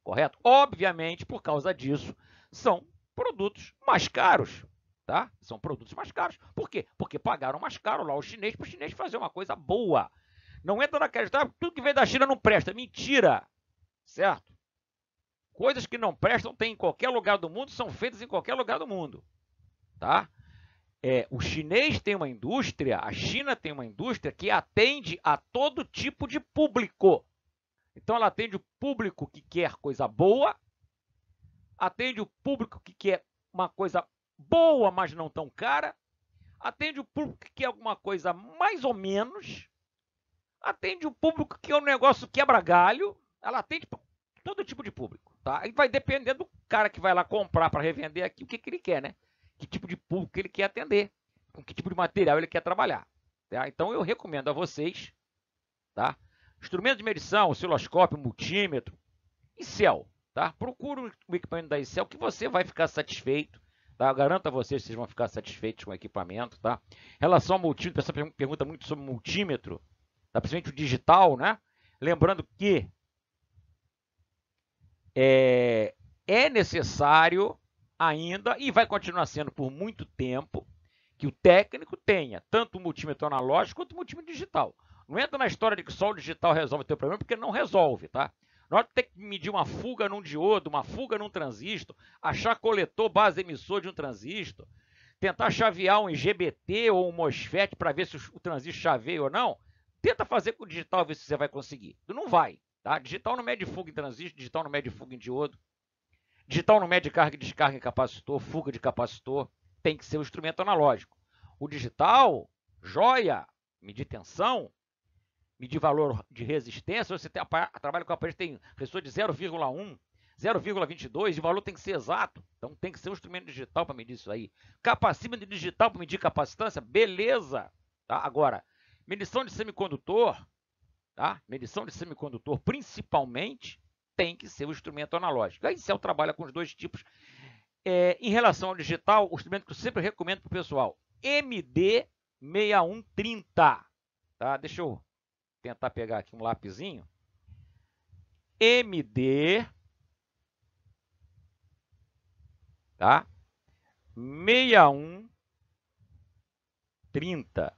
correto? Obviamente, por causa disso, são produtos mais caros, tá? São produtos mais caros. Por quê? Porque pagaram mais caro lá o chinês para o chinês fazer uma coisa boa. Não entra naquela história, tudo que vem da China não presta. Mentira, certo? Coisas que não prestam tem em qualquer lugar do mundo, são feitas em qualquer lugar do mundo, tá? O chinês tem uma indústria, a China tem uma indústria que atende a todo tipo de público. Então ela atende o público que quer coisa boa, atende o público que quer uma coisa boa, mas não tão cara, atende o público que quer alguma coisa mais ou menos, atende o público que é um negócio quebra-galho, ela atende todo tipo de público, tá? E vai depender do cara que vai lá comprar para revender aqui, o que ele quer, né? Que tipo de público ele quer atender, com que tipo de material ele quer trabalhar, tá? Então eu recomendo a vocês, tá? Instrumento de medição, osciloscópio, multímetro, Excel, tá? Procura o equipamento da Excel que você vai ficar satisfeito, tá? Eu garanto a vocês que vocês vão ficar satisfeitos com o equipamento, tá? Em relação ao multímetro, essa pergunta muito sobre multímetro, tá? Principalmente o digital, né? Lembrando que é necessário ainda, e vai continuar sendo por muito tempo, que o técnico tenha tanto o multímetro analógico quanto o multímetro digital. Não entra na história de que só o digital resolve o teu problema, porque não resolve, tá? Na hora de ter que medir uma fuga num diodo, uma fuga num transistor, achar coletor base emissor de um transistor, tentar chavear um IGBT ou um MOSFET para ver se o transistor chaveia ou não, tenta fazer com o digital, ver se você vai conseguir. Não vai, tá? Digital não mede fuga em transistor, digital não mede fuga em diodo. Digital não mede carga e descarga em capacitor, fuga de capacitor, tem que ser um instrumento analógico. O digital, joia, medir tensão, medir valor de resistência, você trabalha com aparelho que tem resistor de 0,1, 0,22, e o valor tem que ser exato, então tem que ser um instrumento digital para medir isso aí. Capacímetro digital para medir capacitância, beleza. Tá? Agora, medição de semicondutor, tá? Medição de semicondutor principalmente, tem que ser o instrumento analógico. A Excel trabalha com os dois tipos. Em relação ao digital, o instrumento que eu sempre recomendo para o pessoal, MD6130. Tá? Deixa eu tentar pegar aqui um lapisinho. MD, tá? 6130.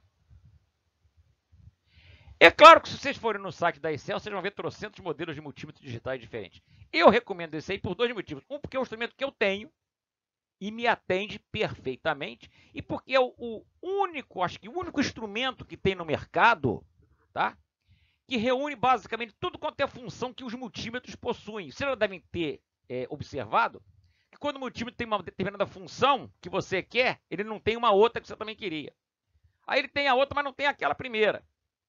É claro que se vocês forem no site da Excel, vocês vão ver trocentos modelos de multímetros digitais diferentes. Eu recomendo esse aí por dois motivos. Um, porque é um instrumento que eu tenho e me atende perfeitamente. E porque é o único, acho que o único instrumento que tem no mercado, tá? Que reúne basicamente tudo quanto é função que os multímetros possuem. Vocês já devem ter observado que quando o multímetro tem uma determinada função que você quer, ele não tem uma outra que você também queria. Aí ele tem a outra, mas não tem aquela primeira.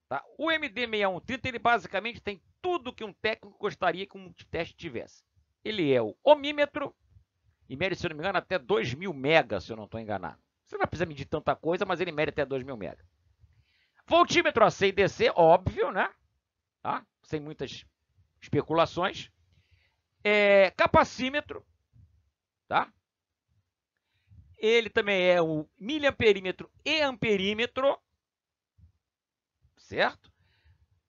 Tá? O MD6130, ele basicamente tem tudo que um técnico gostaria que um multiteste tivesse. Ele é o ohmímetro, e mede, se eu não me engano, até 2.000 megas, se eu não estou enganado. Você não precisa medir tanta coisa, mas ele mede até 2.000 megas. Voltímetro AC e DC, óbvio, né? Tá? Sem muitas especulações. Capacímetro, tá? Ele também é o miliamperímetro e amperímetro, certo?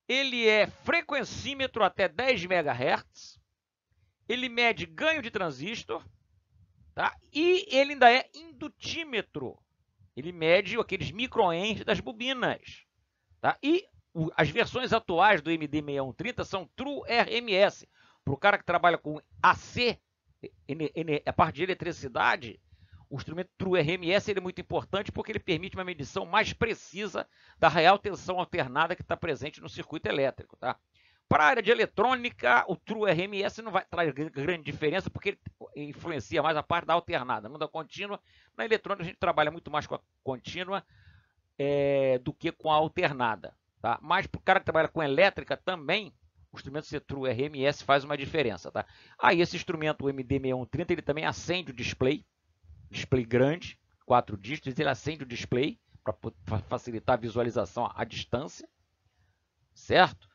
Ele é frequencímetro até 10 MHz. Ele mede ganho de transistor, tá? E ele ainda é indutímetro. Ele mede aqueles microamps das bobinas, tá? E as versões atuais do MD6130 são True RMS. Para o cara que trabalha com AC, a parte de eletricidade, o instrumento True RMS ele é muito importante porque ele permite uma medição mais precisa da real tensão alternada que está presente no circuito elétrico, tá? Para a área de eletrônica, o True RMS não vai trazer grande diferença porque ele influencia mais a parte da alternada, não da contínua. Na eletrônica a gente trabalha muito mais com a contínua do que com a alternada, tá? Mas para o cara que trabalha com elétrica também, o instrumento ser True RMS faz uma diferença, tá? Aí esse instrumento, o MD6130, ele também acende o display grande, 4 dígitos, ele acende o display para facilitar a visualização à distância, certo?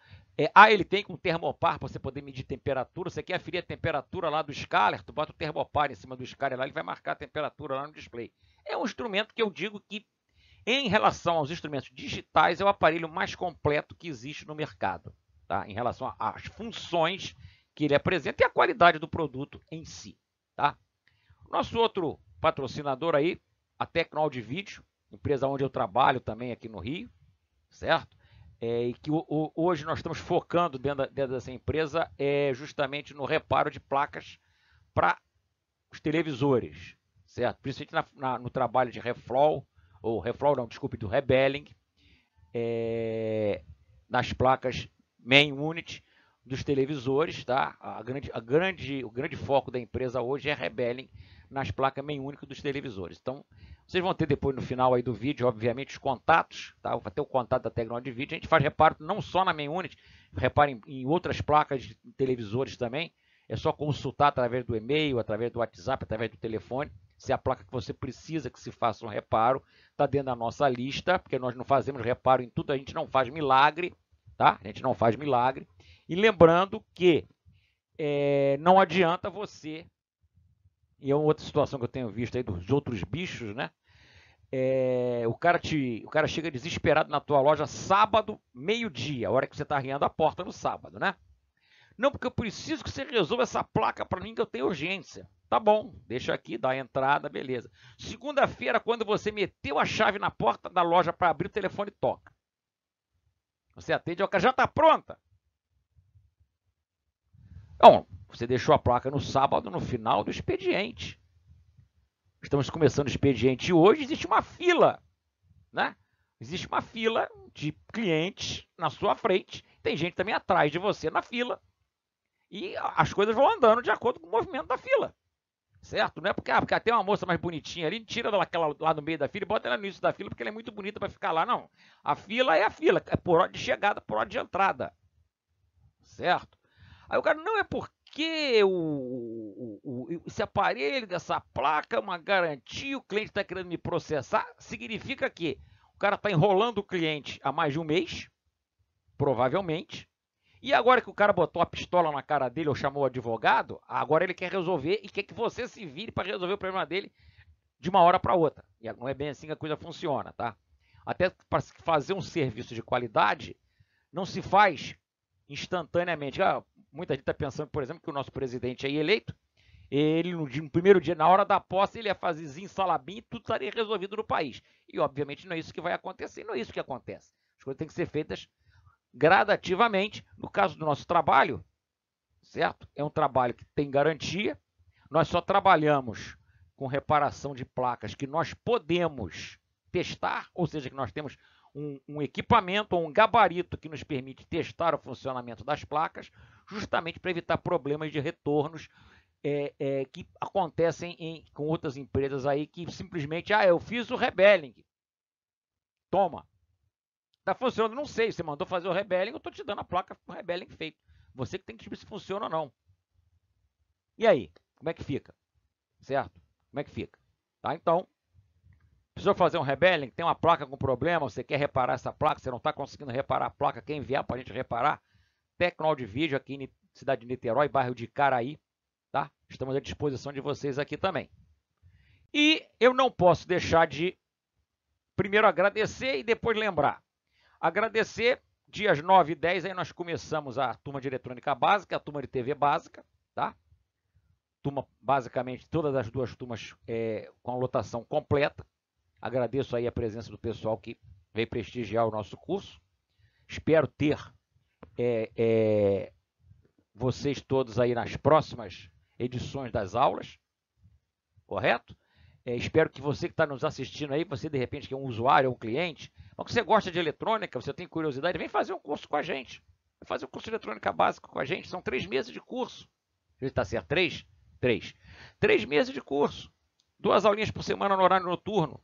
Ele tem com termopar para você poder medir temperatura. Você quer aferir a temperatura lá do scaler, tu bota o termopar em cima do scaler lá, ele vai marcar a temperatura lá no display. É um instrumento que eu digo que, em relação aos instrumentos digitais, é o aparelho mais completo que existe no mercado, tá? Em relação às funções que ele apresenta e a qualidade do produto em si, tá? Nosso outro patrocinador aí, a Tecno Audio Vídeo, empresa onde eu trabalho também aqui no Rio, certo? E que hoje nós estamos focando dentro dessa empresa justamente no reparo de placas para os televisores, certo? Principalmente no trabalho de reflow, do rebelling, nas placas main unit dos televisores, tá? O grande foco da empresa hoje é rebelling nas placas main unit dos televisores. Então, vocês vão ter depois no final aí do vídeo, obviamente, os contatos, tá? Vai ter o contato da Tecno de vídeo. A gente faz reparo não só na main unit, repara em outras placas de televisores também. É só consultar através do e-mail, através do WhatsApp, através do telefone. Se a placa que você precisa que se faça um reparo, está dentro da nossa lista, porque nós não fazemos reparo em tudo, a gente não faz milagre, tá? A gente não faz milagre. E lembrando que não adianta você, e é uma outra situação que eu tenho visto aí dos outros bichos, né? O cara chega desesperado na tua loja sábado, meio-dia, a hora que você está arriando a porta no sábado, né? Não, porque eu preciso que você resolva essa placa para mim que eu tenho urgência. Tá bom, deixa aqui, dá a entrada, beleza. Segunda-feira, quando você meteu a chave na porta da loja para abrir, o telefone toca. Você atende, já está pronta. Bom, você deixou a placa no sábado, no final do expediente. Estamos começando o expediente hoje, existe uma fila, né? Existe uma fila de clientes na sua frente, tem gente também atrás de você na fila, e as coisas vão andando de acordo com o movimento da fila, certo? Não é porque tem uma moça mais bonitinha ali, tira daquela lá no meio da fila e bota ela no início da fila porque ela é muito bonita para ficar lá, não. A fila é por hora de chegada, por hora de entrada, certo? Aí o cara, não é porque esse aparelho dessa placa é uma garantia, o cliente está querendo me processar, significa que o cara está enrolando o cliente há mais de um mês, provavelmente, e agora que o cara botou a pistola na cara dele ou chamou o advogado, agora ele quer resolver e quer que você se vire para resolver o problema dele de uma hora para outra. E não é bem assim que a coisa funciona, tá? Até para fazer um serviço de qualidade, não se faz instantaneamente. Muita gente está pensando, por exemplo, que o nosso presidente aí eleito, ele no primeiro dia, na hora da posse, ele ia fazer zim-salabim e tudo estaria resolvido no país. E obviamente não é isso que vai acontecer, não é isso que acontece. As coisas têm que ser feitas gradativamente. No caso do nosso trabalho, certo? É um trabalho que tem garantia. Nós só trabalhamos com reparação de placas que nós podemos testar, ou seja, que nós temos um equipamento ou um gabarito que nos permite testar o funcionamento das placas, justamente para evitar problemas de retornos que acontecem com outras empresas aí que simplesmente, eu fiz o rebelling. Toma. Tá funcionando? Não sei. Você mandou fazer o rebelling, eu tô te dando a placa com o rebelling feito. Você que tem que saber se funciona ou não. E aí? Como é que fica? Certo? Como é que fica? Tá? Então, Precisou fazer um rebeling, tem uma placa com problema, você quer reparar essa placa, você não está conseguindo reparar a placa, quer enviar para a gente reparar? Tecnoaudivídeo aqui em cidade de Niterói, bairro de Caraí, tá? Estamos à disposição de vocês aqui também. E eu não posso deixar de primeiro agradecer e depois lembrar. Agradecer, dias 9 e 10, aí nós começamos a turma de eletrônica básica, a turma de TV básica, tá? Turma, basicamente, todas as duas turmas com a lotação completa. Agradeço aí a presença do pessoal que veio prestigiar o nosso curso. Espero ter vocês todos aí nas próximas edições das aulas, correto? Espero que você que está nos assistindo aí, você de repente que é um usuário, é um cliente, ou que você gosta de eletrônica, você tem curiosidade, vem fazer um curso com a gente. Vem fazer um curso de eletrônica básica com a gente. São 3 meses de curso. Está certo? 3? 3. 3 meses de curso. 2 aulinhas por semana no horário noturno.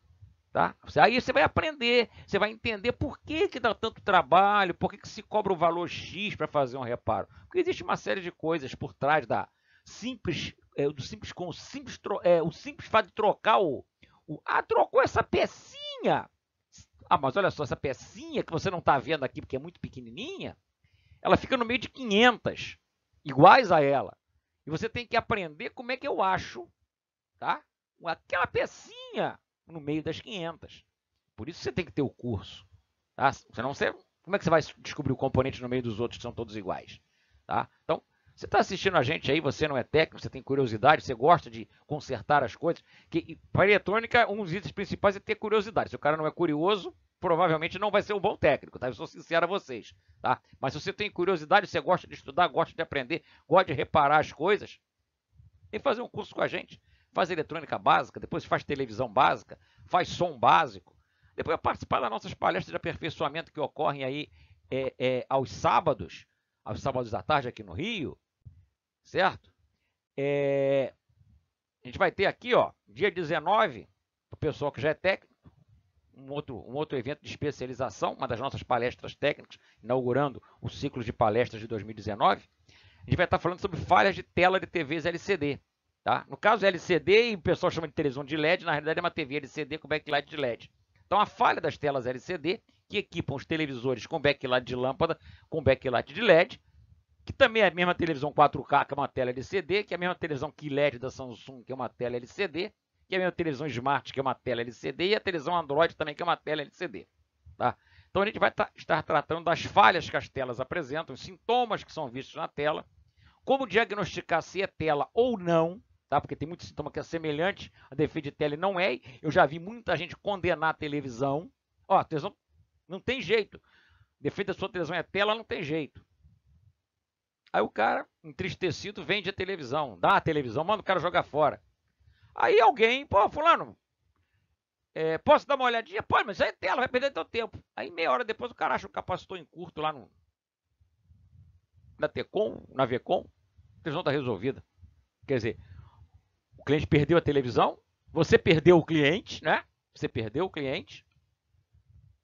Tá? Aí você vai aprender, você vai entender por que dá tanto trabalho, por que se cobra o valor X para fazer um reparo. Porque existe uma série de coisas por trás da simples, o simples fato de trocar trocou essa pecinha. Ah, mas olha só, essa pecinha que você não está vendo aqui porque é muito pequenininha, ela fica no meio de 500 iguais a ela. E você tem que aprender como é que eu acho, tá? Aquela pecinha no meio das 500. Por isso você tem que ter o curso. Tá? Senão como é que você vai descobrir o componente no meio dos outros que são todos iguais? Tá? Então, você está assistindo a gente aí, você não é técnico, você tem curiosidade, você gosta de consertar as coisas. Para a eletrônica, um dos itens principais é ter curiosidade. Se o cara não é curioso, provavelmente não vai ser um bom técnico, tá? Eu sou sincero a vocês, tá? Mas se você tem curiosidade, você gosta de estudar, gosta de aprender, gosta de reparar as coisas, vem fazer um curso com a gente. Faz eletrônica básica, depois faz televisão básica, faz som básico. Depois participar das nossas palestras de aperfeiçoamento que ocorrem aí aos sábados à tarde aqui no Rio, certo? A gente vai ter aqui, ó, dia 19, para o pessoal que já é técnico, um outro evento de especialização, uma das nossas palestras técnicas, inaugurando o ciclo de palestras de 2019. A gente vai estar falando sobre falhas de tela de TVs LCD. Tá? No caso LCD, o pessoal chama de televisão de LED, na realidade é uma TV LCD com backlight de LED. Então a falha das telas LCD, que equipam os televisores com backlight de lâmpada, com backlight de LED, que também é a mesma televisão 4K, que é uma tela LCD, que é a mesma televisão QLED da Samsung, que é uma tela LCD, que é a mesma televisão Smart, que é uma tela LCD, e a televisão Android também, que é uma tela LCD. Tá? Então a gente vai estar tratando das falhas que as telas apresentam, os sintomas que são vistos na tela, como diagnosticar se é tela ou não, tá? Porque tem muito sintoma que é semelhante a defeito de tela e não é. Eu já vi muita gente condenar a televisão. Ó, a televisão não tem jeito. Defeito da sua televisão é tela, não tem jeito. Aí o cara, entristecido, vende a televisão, dá a televisão, manda o cara jogar fora. Aí alguém, pô, fulano, posso dar uma olhadinha? Pô, mas isso aí é tela, vai perder teu tempo. Aí meia hora depois o cara acha um capacitor em curto lá na Tecom, na Vecom, a televisão está resolvida. Quer dizer, o cliente perdeu a televisão, você perdeu o cliente, né? Você perdeu o cliente,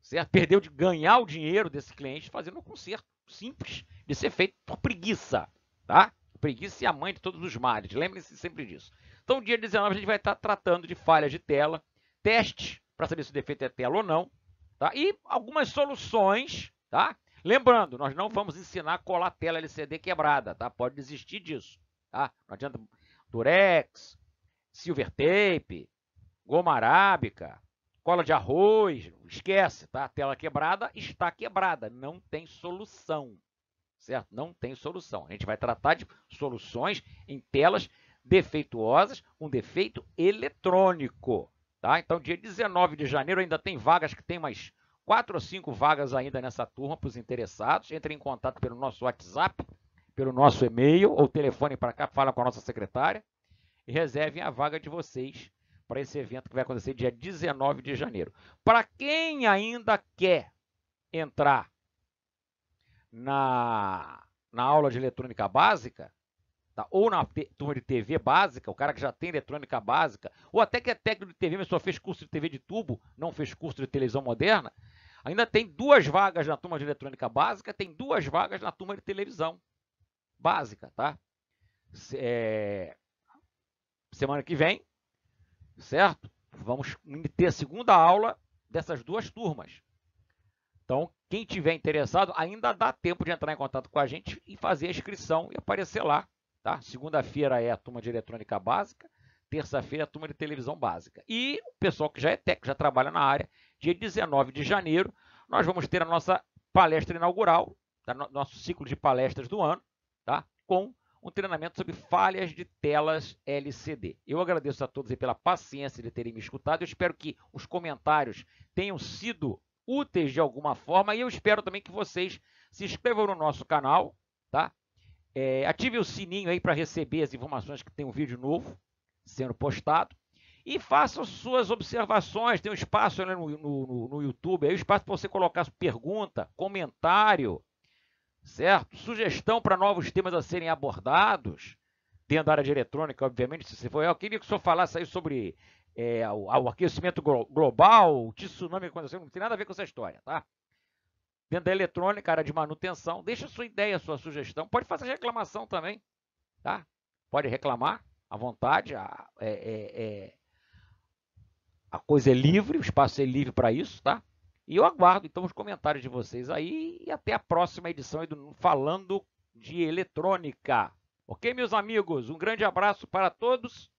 certo? Perdeu de ganhar o dinheiro desse cliente fazendo um conserto simples de ser feito por preguiça, tá? Preguiça é a mãe de todos os males, lembrem-se sempre disso. Então, dia 19 a gente vai estar tratando de falhas de tela, testes para saber se o defeito é tela ou não, tá? E algumas soluções, tá? Lembrando, nós não vamos ensinar a colar tela LCD quebrada, tá? Pode desistir disso, tá? Não adianta Durex, silver tape, goma arábica, cola de arroz, esquece, tá? A tela quebrada está quebrada, não tem solução, certo? Não tem solução. A gente vai tratar de soluções em telas defeituosas, um defeito eletrônico, tá? Então, dia 19 de janeiro ainda tem vagas, que tem mais 4 ou 5 vagas ainda nessa turma para os interessados. Entre em contato pelo nosso WhatsApp, pelo nosso e-mail ou telefone para cá, fala com a nossa secretária e reservem a vaga de vocês para esse evento que vai acontecer dia 19 de janeiro. Para quem ainda quer entrar na aula de eletrônica básica, tá? Ou na turma de TV básica, o cara que já tem eletrônica básica, ou até que é técnico de TV, mas só fez curso de TV de tubo, não fez curso de televisão moderna, ainda tem 2 vagas na turma de eletrônica básica, tem 2 vagas na turma de televisão básica, tá? Semana que vem, certo? vamos ter a segunda aula dessas duas turmas. Então, quem tiver interessado, ainda dá tempo de entrar em contato com a gente e fazer a inscrição e aparecer lá. Tá? Segunda-feira é a turma de eletrônica básica, terça-feira é a turma de televisão básica. E o pessoal que já é técnico, já trabalha na área, dia 19 de janeiro, nós vamos ter a nossa palestra inaugural, tá? Nosso ciclo de palestras do ano, tá? Com um treinamento sobre falhas de telas LCD. Eu agradeço a todos aí pela paciência de terem me escutado. Eu espero que os comentários tenham sido úteis de alguma forma e eu espero também que vocês se inscrevam no nosso canal, tá? Ative o sininho aí para receber as informações que tem um vídeo novo sendo postado e façam suas observações. Tem um espaço ali no YouTube, aí o espaço para você colocar pergunta, comentário, certo? Sugestão para novos temas a serem abordados dentro da área de eletrônica, obviamente. Se você for, eu queria que o senhor falasse aí sobre o aquecimento global, o tsunami acontecendo, não tem nada a ver com essa história, tá? Dentro da eletrônica, área de manutenção, deixa a sua ideia, a sua sugestão. Pode fazer reclamação também, tá? Pode reclamar à vontade. A coisa é livre, o espaço é livre para isso, tá? E eu aguardo, então, os comentários de vocês aí e até a próxima edição aí do Falando de Eletrônica. Ok, meus amigos? Um grande abraço para todos.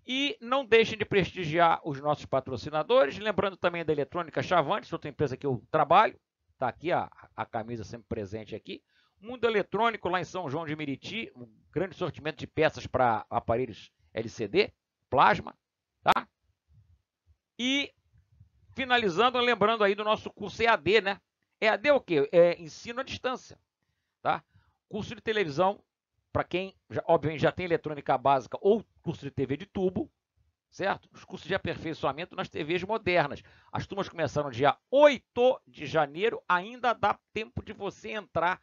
E não deixem de prestigiar os nossos patrocinadores. Lembrando também da Eletrônica Chavantes, outra empresa que eu trabalho. Está aqui a camisa sempre presente aqui. Mundo Eletrônico lá em São João de Meriti. Um grande sortimento de peças para aparelhos LCD, plasma. Tá? E finalizando, lembrando aí do nosso curso EAD, né? EAD é o quê? É ensino à distância. Tá? Curso de televisão. Para quem, obviamente, já tem eletrônica básica ou curso de TV de tubo, certo? Os cursos de aperfeiçoamento nas TVs modernas. As turmas começaram dia 8 de janeiro, ainda dá tempo de você entrar,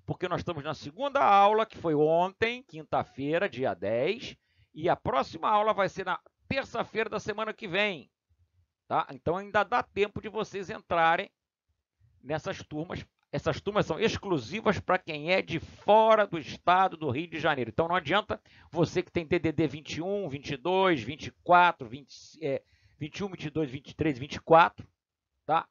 porque nós estamos na segunda aula, que foi ontem, quinta-feira, dia 10, e a próxima aula vai ser na terça-feira da semana que vem, tá? Então ainda dá tempo de vocês entrarem nessas turmas. Essas turmas são exclusivas para quem é de fora do estado do Rio de Janeiro. Então não adianta você que tem DDD 21, 22, 24, 21, 22, 23, 24, tá?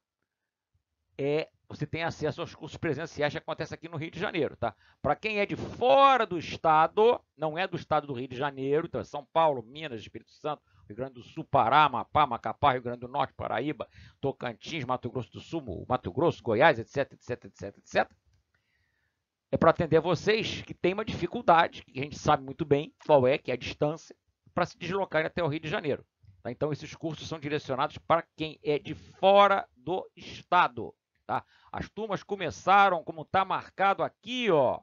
Você tem acesso aos cursos presenciais que acontecem aqui no Rio de Janeiro, tá? Para quem é de fora do estado, não é do estado do Rio de Janeiro, então é São Paulo, Minas, Espírito Santo, Rio Grande do Sul, Pará, Amapá, Macapá, Rio Grande do Norte, Paraíba, Tocantins, Mato Grosso do Sul, Mato Grosso, Goiás, etc, etc, etc, etc. É para atender vocês que tem uma dificuldade, que a gente sabe muito bem qual é, que é a distância, para se deslocar até o Rio de Janeiro. Tá? Então, esses cursos são direcionados para quem é de fora do estado. Tá? As turmas começaram, como está marcado aqui, ó,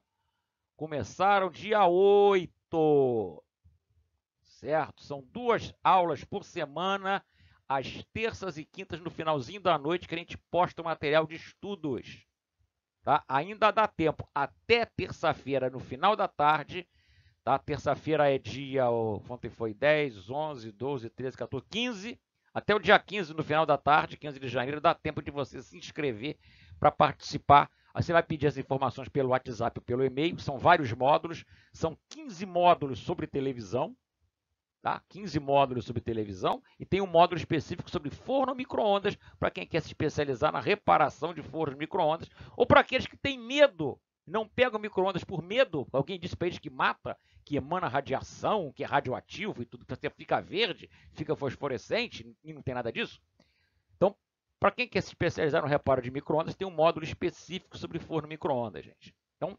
começaram dia 8. Certo? São 2 aulas por semana, às terças e quintas, no finalzinho da noite, que a gente posta o material de estudos. Tá? Ainda dá tempo, até terça-feira, no final da tarde. Tá? Terça-feira é dia, ontem foi 10, 11, 12, 13, 14, 15. Até o dia 15, no final da tarde, 15 de janeiro, dá tempo de você se inscrever para participar. Aí você vai pedir as informações pelo WhatsApp ou pelo e-mail. São vários módulos, são 15 módulos sobre televisão. Tá? 15 módulos sobre televisão e tem um módulo específico sobre forno micro-ondas para quem quer se especializar na reparação de fornos micro-ondas ou para aqueles que têm medo, não pegam micro-ondas por medo. Alguém disse para eles que mata, que emana radiação, que é radioativo e tudo, que você fica verde, fica fosforescente e não tem nada disso. Então, para quem quer se especializar no reparo de micro-ondas, tem um módulo específico sobre forno micro-ondas, gente. Então,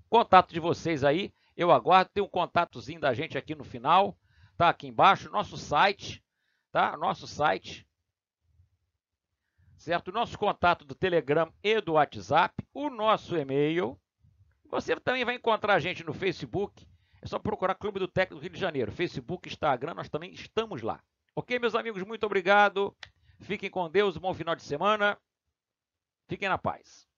contato de vocês aí, eu aguardo. Tem um contatozinho da gente aqui no final, tá? Aqui embaixo, nosso site, tá? Nosso site, certo? O nosso contato do Telegram e do WhatsApp, o nosso e-mail. Você também vai encontrar a gente no Facebook, é só procurar Clube do Técnico do Rio de Janeiro. Facebook, Instagram, nós também estamos lá. Ok, meus amigos? Muito obrigado. Fiquem com Deus, um bom final de semana. Fiquem na paz.